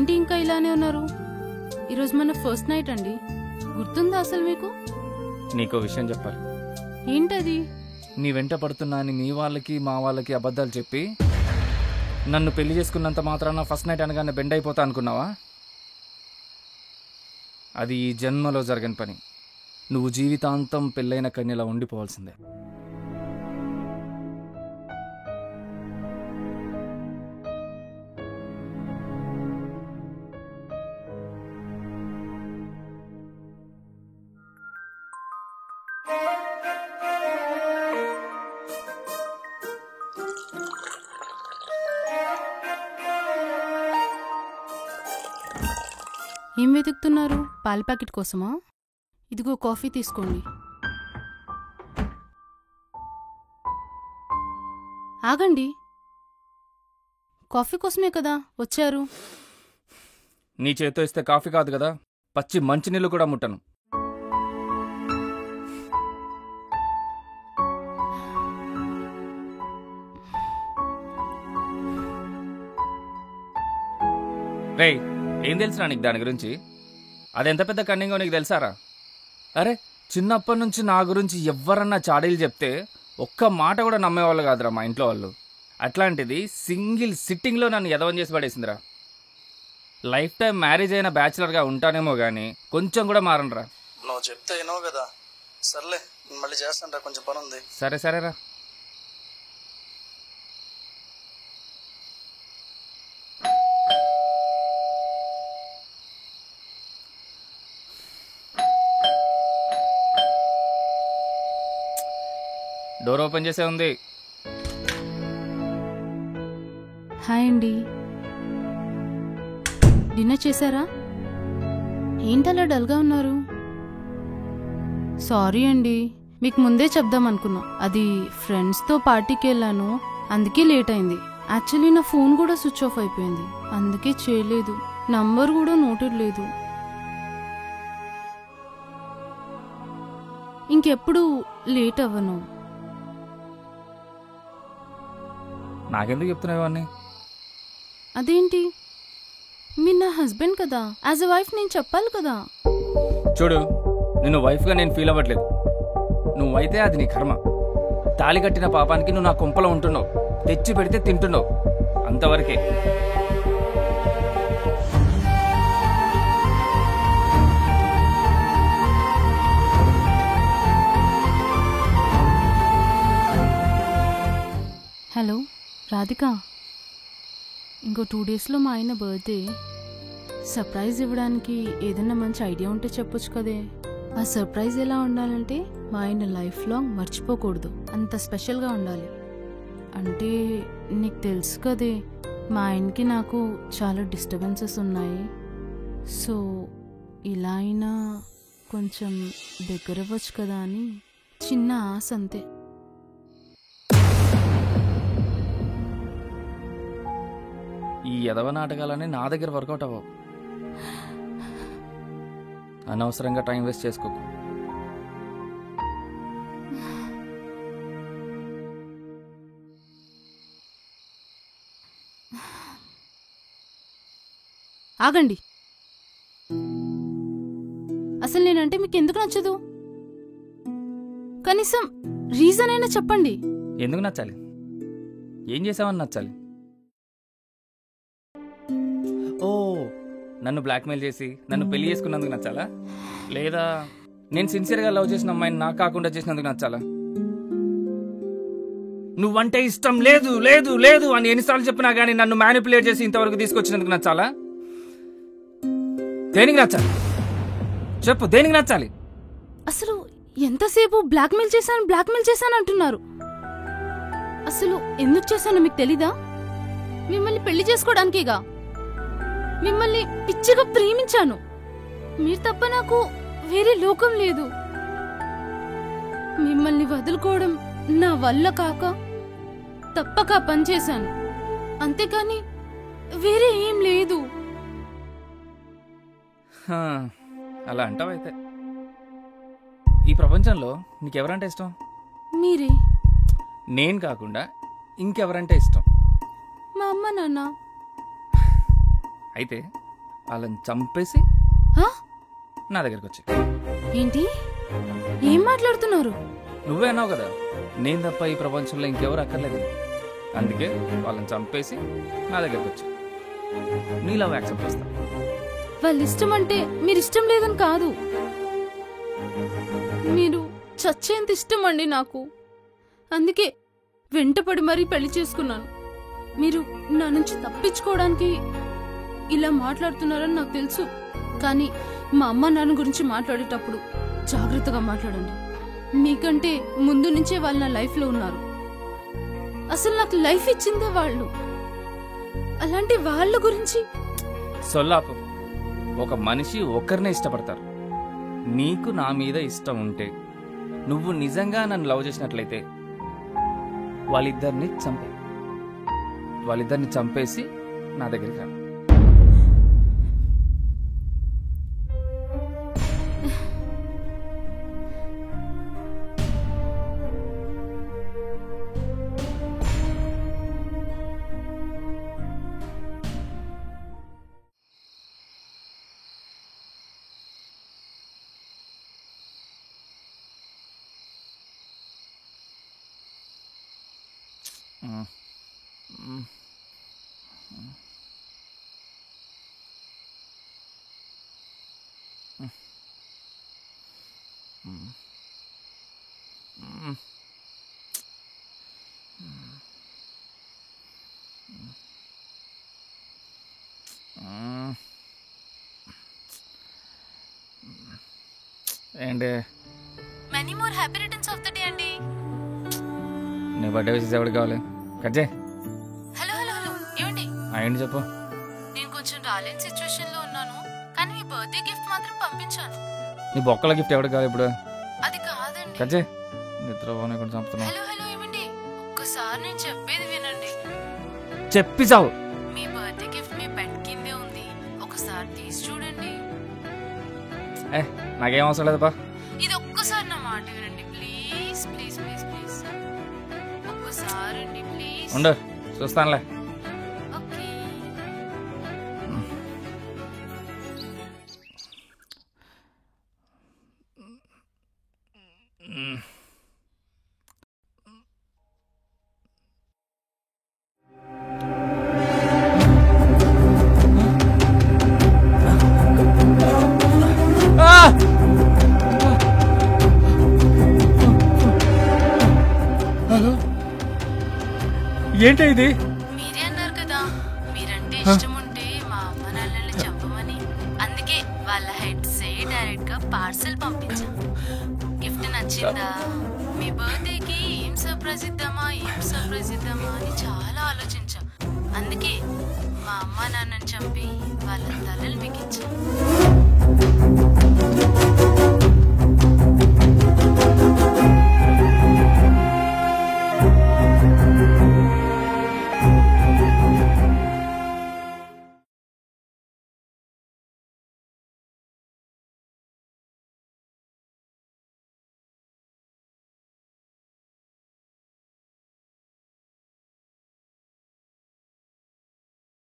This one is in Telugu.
ఏంటి ఇంకా ఇలానే ఉన్నారు? ఈరోజు మన ఫస్ట్ నైట్ అండి, గుర్తుందా అసలు మీకు? నీకో విషయం చెప్పాలి. ఏంటది? నీ వెంట పడుతున్నా అని మీ వాళ్ళకి మా వాళ్ళకి అబద్ధాలు చెప్పి నన్ను పెళ్లి చేసుకున్నంత మాత్రాన ఫస్ట్ నైట్ అనగానే బెండ్ అయిపోతా అనుకున్నావా? అది ఈ జన్మలో జరగని పని. నువ్వు జీవితాంతం పెళ్ళైన కన్యలా ఉండిపోవాల్సిందే. ఏం వెతుకుతున్నారు? పాల ప్యాకెట్ కోసమా? ఇదిగో కాఫీ తీసుకోండి. ఆగండి, కాఫీ కోసమే కదా వచ్చారు. నీ చేత్తో ఇస్తే కాఫీ కాదు కదా, పచ్చి మంచినీళ్ళు కూడా ముట్టను. రేయ్, ఏం తెలుసురా నీకు దాని గురించి? అదెంత పెద్ద కన్నింగో నీకు తెలుసారా? అరే, చిన్నప్పటి నుంచి నా గురించి ఎవ్వరన్నా చాడీలు చెప్తే ఒక్క మాట కూడా నమ్మేవాళ్ళు కాదురా మా ఇంట్లో వాళ్ళు. అట్లాంటిది సింగిల్ సిట్టింగ్లో నన్ను ఎదవం చేసి పడేసిందిరా. లైఫ్ టైం మ్యారేజ్ అయిన బ్యాచిలర్గా ఉంటానేమో కానీ కొంచెం కూడా మారనరా. నువ్వు చెప్తే ఏనో కదా. సర్లే, మళ్ళీ చేస్తాను, కొంచెం పని ఉంది. సరేరా. డోర్ ఓపెన్ చేసే ఉంది. హాయ్ అండి, డిన్నర్ చేశారా? ఏంటలా డల్గా ఉన్నారు? సారీ అండి, మీకు ముందే చెప్దాం అనుకున్నా. అది ఫ్రెండ్స్తో పార్టీకి వెళ్ళాను, అందుకే లేట్ అయింది. యాక్చువల్లీ నా ఫోన్ కూడా స్విచ్ ఆఫ్ అయిపోయింది, అందుకే చేయలేదు. నంబర్ కూడా నోటెడ్ లేదు. ఇంకెప్పుడు లేట్ అవ్వను. నాకెందుకు చెప్తున్నావు ఇవన్నీ? అదేంటి, మీరు నా హస్బెండ్ కదా, యాజ్ ఎ వైఫ్ నేను చెప్పాలి కదా. చూడు, నిన్ను వైఫ్గా నేను ఫీల్ అవ్వట్లేదు. నువ్వైతే అది నీ కర్మ. తాళి కట్టిన పాపానికి నువ్వు నా కొంపలో ఉంటున్నావు, తెచ్చి పెడితే తింటున్నావు, అంతవరకే. హలో రాధిక, ఇంకో 2 డేస్లో మా ఆయన బర్త్డే. సర్ప్రైజ్ ఇవ్వడానికి ఏదైనా మంచి ఐడియా ఉంటే చెప్పొచ్చు కదే. ఆ సర్ప్రైజ్ ఎలా ఉండాలంటే మా ఆయన లైఫ్ లాంగ్ మర్చిపోకూడదు, అంత స్పెషల్గా ఉండాలి. అంటే నీకు తెలుసు కదే, మా ఆయనకి నాకు చాలా డిస్టర్బెన్సెస్ ఉన్నాయి. సో ఇలా అయినా కొంచెం దగ్గర అవ్వచ్చు కదా అని చిన్న ఆశ అంతే. ఈ యదవ నాటకాలన్నీ నా దగ్గర వర్కౌట్ అవ్వవు. అనవసరంగా టైం వేస్ట్ చేసుకోకు. ఆగండి, అసలు నేనంటే మీకు ఎందుకు నచ్చదు? కనీసం రీజన్ అయినా చెప్పండి. ఎందుకు నచ్చాలి? ఏం చేసావని నచ్చాలి? ఓ, నన్ను బ్లాక్మెయిల్ చేసి నన్ను పెళ్లి చేసుకున్నందుకు నచ్చాలా? లేదా నేను సిన్సియర్గా లవ్ చేసిన అమ్మాయిని నాకు కాకుండా చేసినందుకు నచ్చాలా? నువ్వంటే ఇష్టం లేదు లేదు లేదు అని ఎన్నిసార్లు చెప్పినా కానీ నన్ను మ్యానిపులేట్ చేసి ఇంతవరకు తీసుకొచ్చినందుకు నచ్చాలా? దేనికి నచ్చాలి చెప్పు, దేనికి నచ్చాలి? అసలు ఎంతసేపు బ్లాక్మెయిల్ చేశాను అంటున్నారు. అసలు ఎందుకు చేశానో మీకు తెలీదా? మిమ్మల్ని పెళ్లి చేసుకోవడానికేగా. మిమ్మల్ని పిచ్చిగా ప్రేమించాను. మీరు తప్ప నాకు వేరే లోకం లేదు. మిమ్మల్ని వదులుకోవడం నా వల్ల కాక తప్పక పనిచేశాను, అంతేకాని వేరే ఏం లేదు. అలా అంటావైతే ఈ ప్రపంచంలో నీకెవరంటే ఇష్టం? మీరే. నేను కాకుండా ఇంకెవరంటే ఇష్టం? మా అమ్మ నాన్న. అయితే వాళ్ళని చంపేసి హా? నా దగ్గరికి వచ్చి. ఏంటి ఏం మాట్లాడుతున్నారు? నువ్వే అన్నావు కదా నేను తప్ప ఈ ప్రపంచంలో ఇంకెవరు అక్కర్లేదు, అందుకే వాళ్ళని చంపేసి నా దగ్గరికి వచ్చి నీ లవ్ యాక్సెప్ట్ చేస్తా. వాళ్ళ ఇష్టం అంటే మీరు ఇష్టం లేదని కాదు, మీరు చచ్చేంత ఇష్టం అండి నాకు. అందుకే వెంటపడి మరీ పెళ్లి చేసుకున్నాను. మీరు నా నుంచి తప్పించుకోవడానికి ఇలా మాట్లాడుతున్నారని నాకు తెలుసు, కానీ మా అమ్మ నాన్న గురించి మాట్లాడేటప్పుడు జాగ్రత్తగా మాట్లాడండి. మీకంటే ముందు నుంచే వాళ్ళు నా లైఫ్లో ఉన్నారు. అసలు నాకు లైఫ్ ఇచ్చిందే వాళ్ళు. అలాంటి వాళ్ళ గురించి సొల్లాపు. ఒక మనిషి ఒక్కరినే ఇష్టపడతారు. నీకు నా మీద ఇష్టం ఉంటే, నువ్వు నిజంగా నన్ను లవ్ చేసినట్లయితే వాళ్ళిద్దరిని చంపేసి నా దగ్గరికి రా. ఏంటి many more happy returns of the day అండి. నీ బర్త్డే విషెస్ ఎవరికి కావాలి? కట్ చేయి. హలో హలో హలో, ఏమండి? ఏంటి చెప్పు. నేను కొంచెం రాలేని సిచ్యువేషన్ లో ఉన్నాను, కానీ మీ బర్త్డే గిఫ్ట్ మాత్రం పంపించాను. నీ బొక్కల గిఫ్ట్ ఎవరికి కావాలి ఇప్పుడు? అది కాదండి. కట్ చేయి. నిద్ర కూడా చంపుతున్నావు. హలో హలో, ఏమండి? ఒక్కసారి నేను చెప్పేది వినండి. చెప్పి చావు. మీ బర్త్డే గిఫ్ట్ మీ బెడ్ కిందే ఉంది, ఒకసారి తీసి చూడండి. నాకేం అవసరం లేదు బా. ఇది ఒక్కసారి నా మాట వినండి ప్లీజ్ ప్లీజ్ ప్లీజ్ ప్లీజ్. ఒక్కసారి అండి ప్లీజ్. ఉండు చూస్తానులే. ఓకే. హలో, ఏంటి ఇది? మీరే అన్నారు కదా మీరంటే ఇష్టం ఉంటే మా అమ్మ నాన్నల్ని చంపమని, అందుకే వాళ్ళ హెడ్స్ డైరెక్ట్ గా పార్సల్ పంపించాం. గిఫ్ట్ నచ్చిందా? మీ బర్త్డేకి ఏం సర్ప్రైజ్ ఇద్దామా అని చాలా ఆలోచించాం. అందుకే మా అమ్మ నాన్నని చంపి వాళ్ళ తలలు బిగించాం.